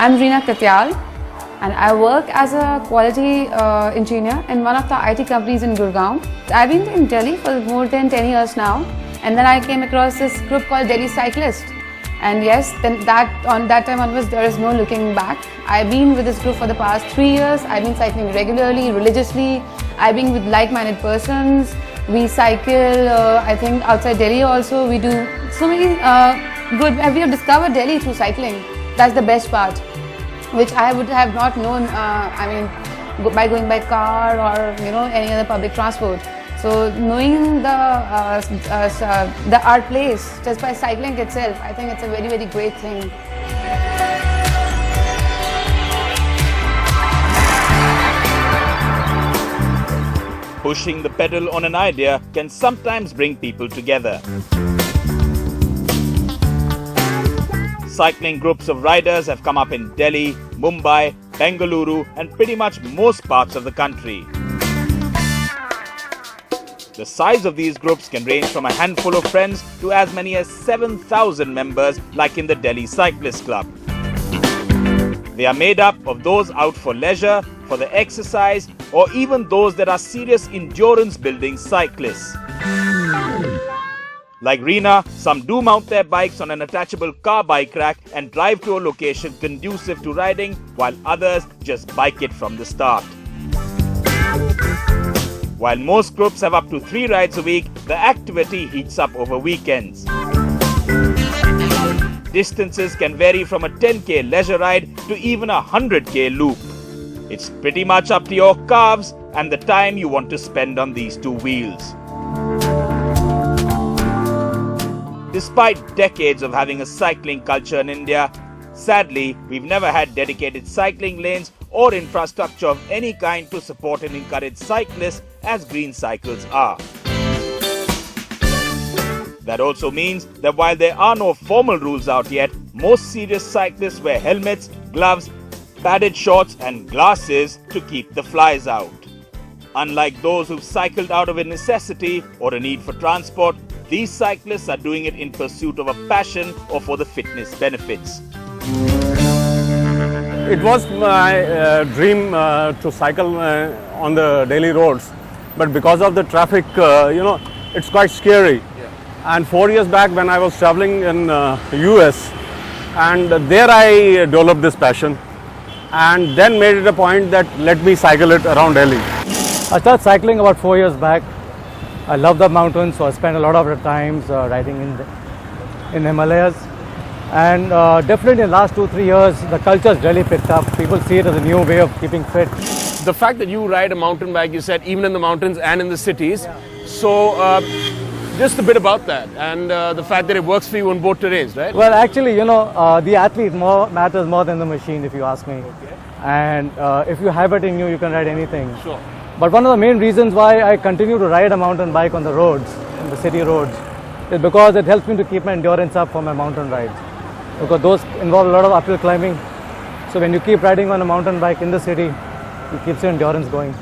I'm Reena Katyal and I work as a quality engineer in one of the IT companies in Gurgaon. I've been in Delhi for more than 10 years now, and then I came across this group called Delhi Cyclist. And yes, then on that time onwards, there is no looking back. I've been with this group for the past 3 years. I've been cycling regularly, religiously. I've been with like-minded persons. We cycle, I think, outside Delhi also. We do so many good. We have discovered Delhi through cycling. That's the best part, which I would have not known. By going by car or any other public transport. So knowing our place just by cycling itself, I think it's a very, very great thing. Pushing the pedal on an idea can sometimes bring people together. Cycling groups of riders have come up in Delhi, Mumbai, Bengaluru and pretty much most parts of the country. The size of these groups can range from a handful of friends to as many as 7,000 members, like in the Delhi Cyclist Club. They are made up of those out for leisure, for the exercise, or even those that are serious endurance-building cyclists. Like Reena, some do mount their bikes on an attachable car bike rack and drive to a location conducive to riding, while others just bike it from the start. While most groups have up to 3 rides a week, the activity heats up over weekends. Distances can vary from a 10k leisure ride to even a 100k loop. It's pretty much up to your calves and the time you want to spend on these two wheels. Despite decades of having a cycling culture in India, sadly, we've never had dedicated cycling lanes or infrastructure of any kind to support and encourage cyclists as green cycles are. That also means that while there are no formal rules out yet, most serious cyclists wear helmets, gloves, padded shorts and glasses to keep the flies out. Unlike those who've cycled out of a necessity or a need for transport, these cyclists are doing it in pursuit of a passion or for the fitness benefits. It was my dream to cycle on the Delhi roads, but because of the traffic, it's quite scary. Yeah. And 4 years back when I was traveling in US, and there I developed this passion and then made it a point that let me cycle it around Delhi. I started cycling about 4 years back. I love the mountains, so I spent a lot of the times riding in Himalayas. And definitely in the last 2-3 years, the culture has really picked up. People see it as a new way of keeping fit. The fact that you ride a mountain bike, you said, even in the mountains and in the cities. Yeah. So just a bit about that and the fact that it works for you on both terrains, right? Well, actually, the athlete matters more than the machine, if you ask me. Okay. And if you have it in you, you can ride anything. Sure. But one of the main reasons why I continue to ride a mountain bike on the roads, in the city roads, is because it helps me to keep my endurance up for my mountain rides. Because those involve a lot of uphill climbing. So when you keep riding on a mountain bike in the city, it keeps your endurance going.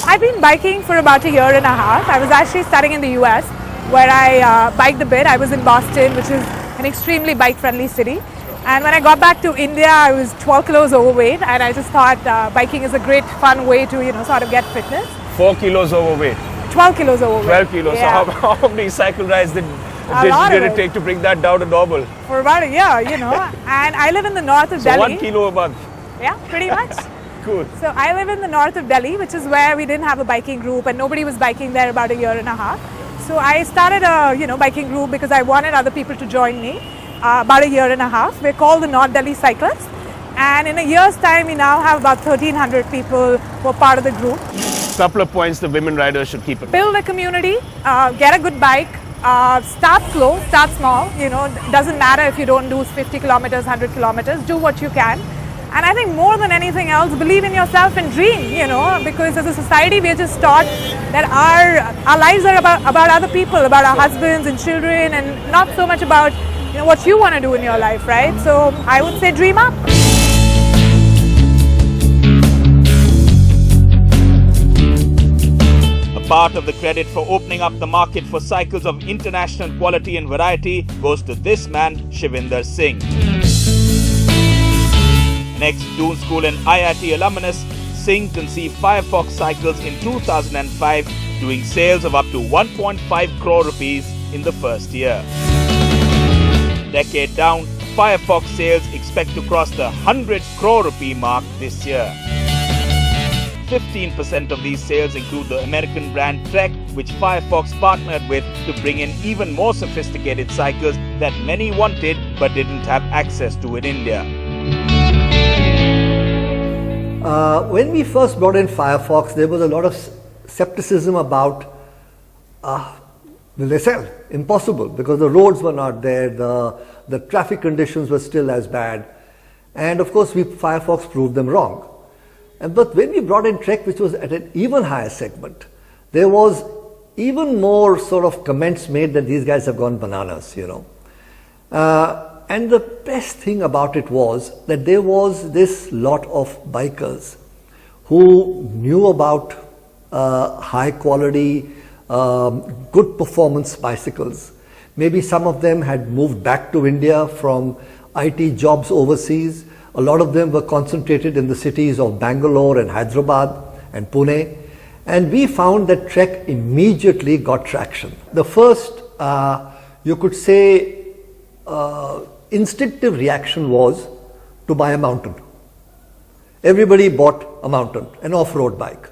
I've been biking for about 1.5 years. I was actually studying in the US, where I biked a bit. I was in Boston, which is an extremely bike-friendly city. And when I got back to India, I was 12 kilos overweight, and I just thought biking is a great, fun way to, sort of get fitness. 4 kilos overweight. 12 kilos overweight. 12 kilos. Yeah. So how many cycle rides did it take to bring that down to normal? For about a year, And I live in the north of Delhi. 1 kilo a month. Yeah, pretty much. Cool. So I live in the north of Delhi, which is where we didn't have a biking group, and nobody was biking there about 1.5 years. So I started a biking group because I wanted other people to join me. About 1.5 years. We're called the North Delhi Cyclists, and in a year's time we now have about 1,300 people who are part of the group. Couple of points the women riders should keep in mind. Build a community, get a good bike, start slow, start small. Doesn't matter if you don't do 50 kilometers, 100 kilometers, do what you can. And I think more than anything else, believe in yourself and dream, because as a society we're just taught that our lives are about other people, about our husbands and children, and not so much about what you want to do in your life, right? So I would say dream up. A part of the credit for opening up the market for cycles of international quality and variety goes to this man, Shivinder Singh. An An ex-Doon School and IIT alumnus, Singh conceived Firefox cycles in 2005, doing sales of up to 1.5 crore rupees in the first year. Decade down, Firefox sales expect to cross the 100 crore rupee mark this year. 15% of these sales include the American brand Trek, which Firefox partnered with to bring in even more sophisticated cycles that many wanted but didn't have access to in India. When we first brought in Firefox, there was a lot of skepticism about will they sell? Impossible, because the roads were not there, the traffic conditions were still as bad, and of course Firefox proved them wrong. But when we brought in Trek, which was at an even higher segment, there was even more sort of comments made that these guys have gone bananas, you know. And the best thing about it was that there was this lot of bikers who knew about high quality, good performance bicycles. Maybe some of them had moved back to India from IT jobs overseas. A lot of them were concentrated in the cities of Bangalore and Hyderabad and Pune. And we found that Trek immediately got traction. The first, you could say, instinctive reaction was to buy a mountain. Everybody bought a mountain, an off-road bike.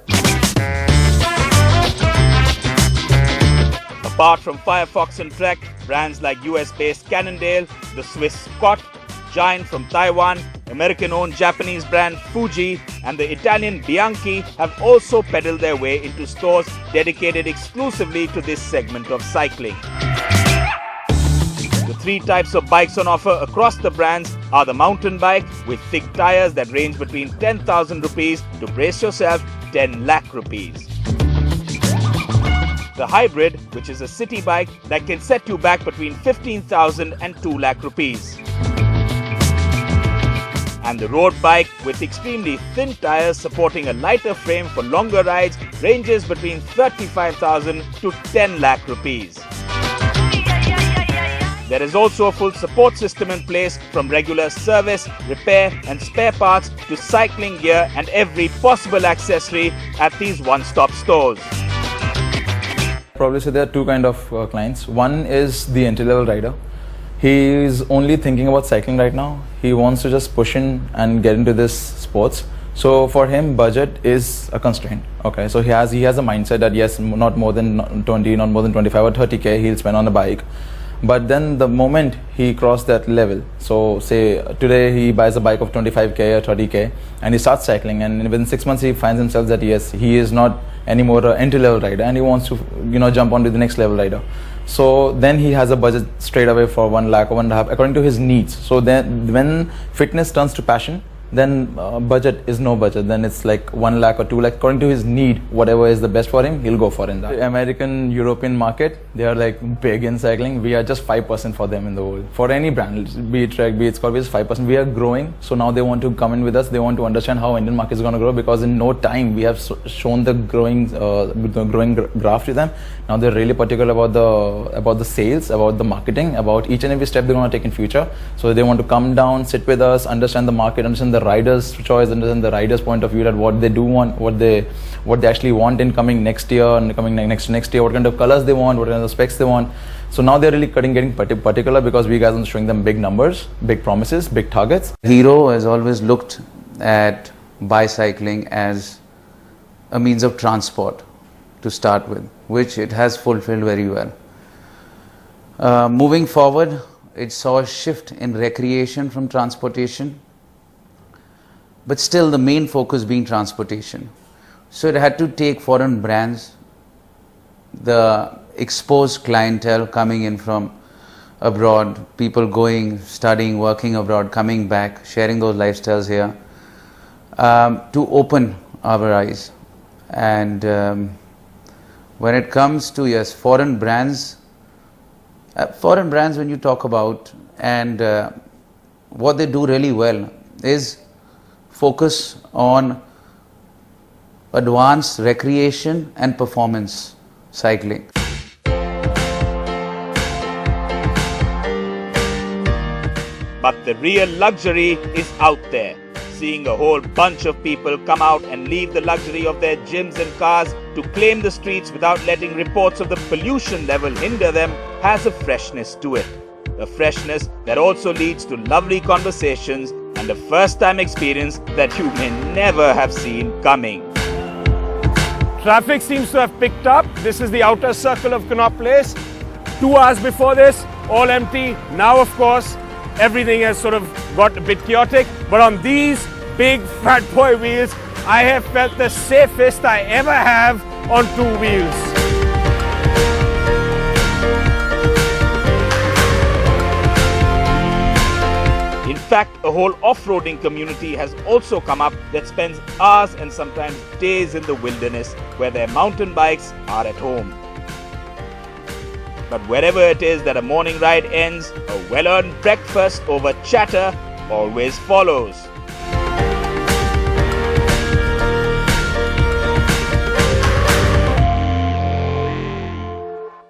Apart from Firefox and Trek, brands like US-based Cannondale, the Swiss Scott, Giant from Taiwan, American-owned Japanese brand Fuji, and the Italian Bianchi have also peddled their way into stores dedicated exclusively to this segment of cycling. The three types of bikes on offer across the brands are the mountain bike with thick tires that range between 10,000 rupees to, brace yourself, 10 lakh rupees. The hybrid, which is a city bike that can set you back between 15,000 and 2 lakh rupees. And the road bike with extremely thin tires supporting a lighter frame for longer rides ranges between 35,000 to 10 lakh rupees. There is also a full support system in place, from regular service, repair and spare parts to cycling gear and every possible accessory at these one-stop stores. Probably say there are two kind of clients. One is the entry-level rider. He is only thinking about cycling right now. He wants to just push in and get into this sports. So for him, budget is a constraint. Okay, so he has a mindset that yes, not more than 20, not more than 25 or 30k he'll spend on a bike. But then the moment he crossed that level, so say today he buys a bike of 25k or 30k and he starts cycling, and within 6 months he finds himself that yes, he is not anymore an entry-level rider and he wants to jump onto the next level rider. So then he has a budget straight away for 1 lakh or 1.5 according to his needs. So then when fitness turns to passion, then budget is no budget. Then it's like 1 lakh or 2 lakh according to his need. Whatever is the best for him, he'll go for it. The American, European market, they are like big in cycling. We are just 5% for them in the world. For any brand, be it Trek, be it Scorpio, it's 5%. We are growing. So now they want to come in with us. They want to understand how Indian market is going to grow, because in no time we have shown the growing graph to them. Now they're really particular about the sales, about the marketing, about each and every step they're going to take in future. So they want to come down, sit with us, understand the market, understand the rider's choice, understand the rider's point of view, that what they do want, what they actually want in coming next year and coming next year, what kind of colors they want, what kind of specs they want. So now they're really getting particular, because we guys are showing them big numbers, big promises, big targets. Hero has always looked at bicycling as a means of transport to start with, which it has fulfilled very well. Moving forward, it saw a shift in recreation from transportation, but still the main focus being transportation. So it had to take foreign brands, the exposed clientele coming in from abroad, people going, studying, working abroad, coming back, sharing those lifestyles here, to open our eyes. And when it comes to, yes, foreign brands when you talk about, and what they do really well is focus on advanced recreation and performance cycling. But the real luxury is out there. seeing a whole bunch of people come out and leave the luxury of their gyms and cars to claim the streets without letting reports of the pollution level hinder them has a freshness to it. A freshness that also leads to lovely conversations and a first-time experience that you may never have seen coming. Traffic seems to have picked up. This is the outer circle of Connaught Place. 2 hours before this, all empty. Now, of course, everything has sort of got a bit chaotic. But on these big fat boy wheels, I have felt the safest I ever have on 2 wheels. In fact, a whole off-roading community has also come up that spends hours and sometimes days in the wilderness where their mountain bikes are at home. But wherever it is that a morning ride ends, a well-earned breakfast over chatter always follows.